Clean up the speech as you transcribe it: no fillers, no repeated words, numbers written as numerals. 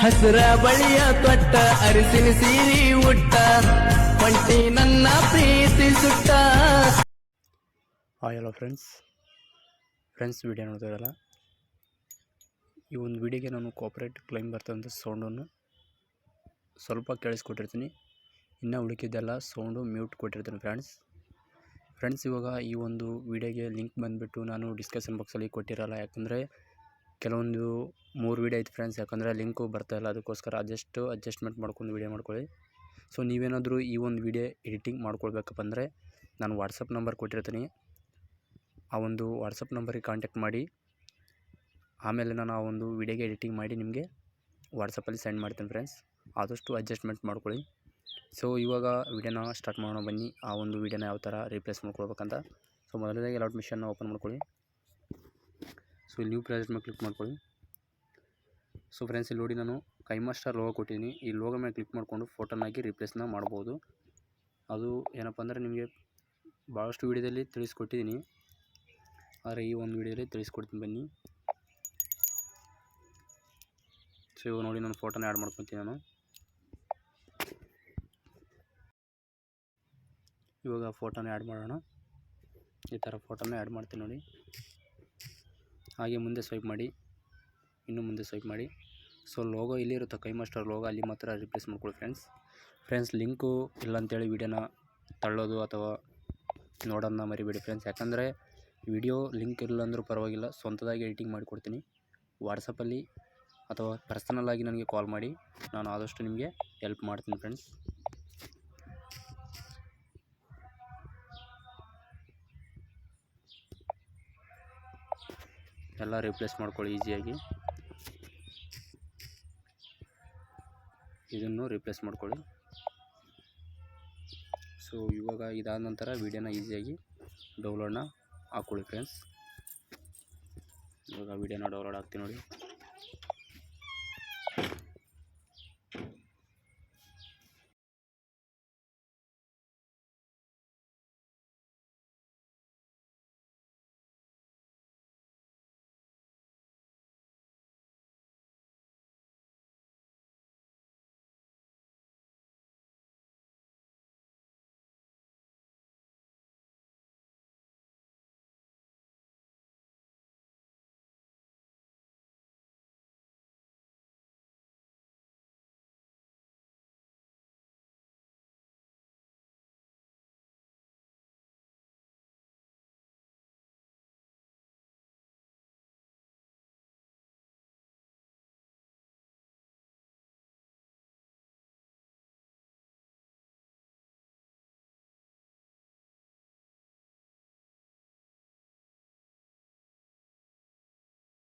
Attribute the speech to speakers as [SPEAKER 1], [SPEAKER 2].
[SPEAKER 1] ಹಸಿರ ಬಳಿಯ ತೊಟ್ಟ ಅರಿಸಿನ ಸೀರಿ ಉಟ್ಟ ಹೊಂಟಿ ನನ್ನ ಪ್ರೀತಿ ಸುಟ್ಟ.
[SPEAKER 2] ಹಾಯ್ ಹಲೋ ಫ್ರೆಂಡ್ಸ್ ವಿಡಿಯೋ ನೋಡ್ತಾರಲ್ಲ, ಈ ಒಂದು ವಿಡಿಯೋಗೆ ನಾನು ಕಾಪರೇಟ್ ಕ್ಲೈಮ್ ಬರ್ತಂಥ ಸೌಂಡನ್ನು ಸ್ವಲ್ಪ ಕೇಳಿಸ್ಕೊಟ್ಟಿರ್ತೀನಿ. ಇನ್ನು ಉಳಿಕಿದ್ದೆಲ್ಲ ಸೌಂಡು ಮ್ಯೂಟ್ ಕೊಟ್ಟಿರ್ತೀನಿ ಫ್ರೆಂಡ್ಸ್ ಇವಾಗ ಈ ಒಂದು ವಿಡಿಯೋಗೆ ಲಿಂಕ್ ಬಂದುಬಿಟ್ಟು ನಾನು ಡಿಸ್ಕಷನ್ ಬಾಕ್ಸಲ್ಲಿ ಕೊಟ್ಟಿರಲ್ಲ, ಯಾಕಂದರೆ ಕೆಲವೊಂದು 3 ವಿಡಿಯೋ ಐತೆ ಫ್ರೆಂಡ್ಸ್. ಯಾಕಂದರೆ ಲಿಂಕು ಬರ್ತಾಯಿಲ್ಲ, ಅದಕ್ಕೋಸ್ಕರ ಅಡ್ಜಸ್ಟ್ಮೆಂಟ್ ಮಾಡ್ಕೊಂಡು ವಿಡಿಯೋ ಮಾಡ್ಕೊಳ್ಳಿ. ಸೊ ನೀವೇನಾದರೂ ಈ ಒಂದು ವಿಡಿಯೋ ಎಡಿಟಿಂಗ್ ಮಾಡ್ಕೊಳ್ಬೇಕಪ್ಪ ಅಂದರೆ ನಾನು ವಾಟ್ಸಪ್ ನಂಬರ್ ಕೊಟ್ಟಿರ್ತೀನಿ, ಆ ಒಂದು ವಾಟ್ಸಪ್ ನಂಬರಿಗೆ ಕಾಂಟ್ಯಾಕ್ಟ್ ಮಾಡಿ. ಆಮೇಲೆ ನಾನು ಆ ಒಂದು ವಿಡಿಯೋಗೆ ಎಡಿಟಿಂಗ್ ಮಾಡಿ ನಿಮಗೆ ವಾಟ್ಸಪ್ಪಲ್ಲಿ ಸೆಂಡ್ ಮಾಡ್ತೀನಿ ಫ್ರೆಂಡ್ಸ್. ಆದಷ್ಟು ಅಡ್ಜಸ್ಟ್ಮೆಂಟ್ ಮಾಡ್ಕೊಳ್ಳಿ. ಸೊ ಇವಾಗ ವಿಡಿಯೋನ ಸ್ಟಾರ್ಟ್ ಮಾಡೋಣ ಬನ್ನಿ. ಆ ಒಂದು ವಿಡಿಯೋನ ಯಾವ ಥರ ರೀಪ್ಲೇಸ್ ಮಾಡ್ಕೊಳ್ಬೇಕಂತ. ಸೊ ಮೊದಲನೇದಾಗಿ ಅಲೌಟ್ ಮಿಷನ್ನ ಓಪನ್ ಮಾಡ್ಕೊಳ್ಳಿ. ಸೊ ಇಲ್ಲಿ ನ್ಯೂ ಪ್ರಾಜೆಕ್ಟ್ ಮೇಲೆ ಕ್ಲಿಕ್ ಮಾಡ್ಕೊಳ್ಳಿ. ಸೊ ಫ್ರೆಂಡ್ಸ್ ಇಲ್ಲಿ ನೋಡಿ, ನಾನು ಕೈಮಾಸ್ಟರ್ ಲೋಗೋ ಕೊಟ್ಟಿದ್ದೀನಿ. ಈ ಲೋಗೋ ಮೇಲೆ ಕ್ಲಿಕ್ ಮಾಡಿಕೊಂಡು ಫೋಟೋನಾಗಿ ರೀಪ್ಲೇಸ್ನ ಮಾಡ್ಬೋದು. ಅದು ಏನಪ್ಪ ಅಂದರೆ ನಿಮಗೆ ಭಾಳಷ್ಟು ವಿಡಿಯೋದಲ್ಲಿ ತಿಳಿಸ್ಕೊಟ್ಟಿದ್ದೀನಿ, ಆದರೆ ಈ ಒಂದು ವಿಡಿಯೋದಲ್ಲಿ ತಿಳಿಸ್ಕೊಡ್ತೀನಿ ಬನ್ನಿ. ಸೊ ಇವಾಗ ನೋಡಿ, ನಾನು ಫೋಟೋನ ಆ್ಯಡ್ ಮಾಡ್ಕೊತೀನಿ. ನಾನು ಇವಾಗ ಫೋಟೋನ ಆ್ಯಡ್ ಮಾಡೋಣ. ಈ ಥರ ಫೋಟೋನ ಆ್ಯಡ್ ಮಾಡ್ತೀನಿ ನೋಡಿ. ಹಾಗೆ ಮುಂದೆ ಸ್ವೈಪ್ ಮಾಡಿ, ಇನ್ನೂ ಮುಂದೆ ಸ್ವೈಪ್ ಮಾಡಿ. ಸೊ ಲೋಗೋ ಇಲ್ಲಿರುತ್ತೆ, ಕೈಮಾಸ್ಟರ್ ಲೋಗೋ, ಅಲ್ಲಿ ಮಾತ್ರ ರಿಪ್ಲೇಸ್ ಮಾಡ್ಕೊಳ್ಳಿ ಫ್ರೆಂಡ್ಸ್. ಲಿಂಕು ಇಲ್ಲ ಅಂತೇಳಿ ವಿಡಿಯೋನ ತಳ್ಳೋದು ಅಥವಾ ನೋಡೋದನ್ನ ಮರಿಬೇಡಿ ಫ್ರೆಂಡ್ಸ್. ಯಾಕಂದರೆ ವಿಡಿಯೋ ಲಿಂಕ್ ಇಲ್ಲ ಅಂದರೂ ಪರವಾಗಿಲ್ಲ, ಸ್ವಂತದಾಗಿ ಎಡಿಟಿಂಗ್ ಮಾಡಿಕೊಡ್ತೀನಿ. ವಾಟ್ಸಪ್ಪಲ್ಲಿ ಅಥವಾ ಪರ್ಸನಲ್ಲಾಗಿ ನನಗೆ ಕಾಲ್ ಮಾಡಿ, ನಾನು ಆದಷ್ಟು ನಿಮಗೆ ಹೆಲ್ಪ್ ಮಾಡ್ತೀನಿ ಫ್ರೆಂಡ್ಸ್. ಎಲ್ಲ ರಿಪ್ಲೇಸ್ ಮಾಡ್ಕೊಳ್ಳಿ ಈಸಿಯಾಗಿ. ಇದನ್ನು ರಿಪ್ಲೇಸ್ ಮಾಡ್ಕೊಳ್ಳಿ. ಸೊ ಇವಾಗ ಇದಾದ ನಂತರ ವಿಡಿಯೋನ ಈಸಿಯಾಗಿ ಡೌನ್ಲೋಡ್ನ ಹಾಕ್ಕೊಳ್ಳಿ ಫ್ರೆಂಡ್ಸ್. ಇವಾಗ ವಿಡಿಯೋನ ಡೌನ್ಲೋಡ್ ಆಗ್ತೀನಿ ನೋಡಿ.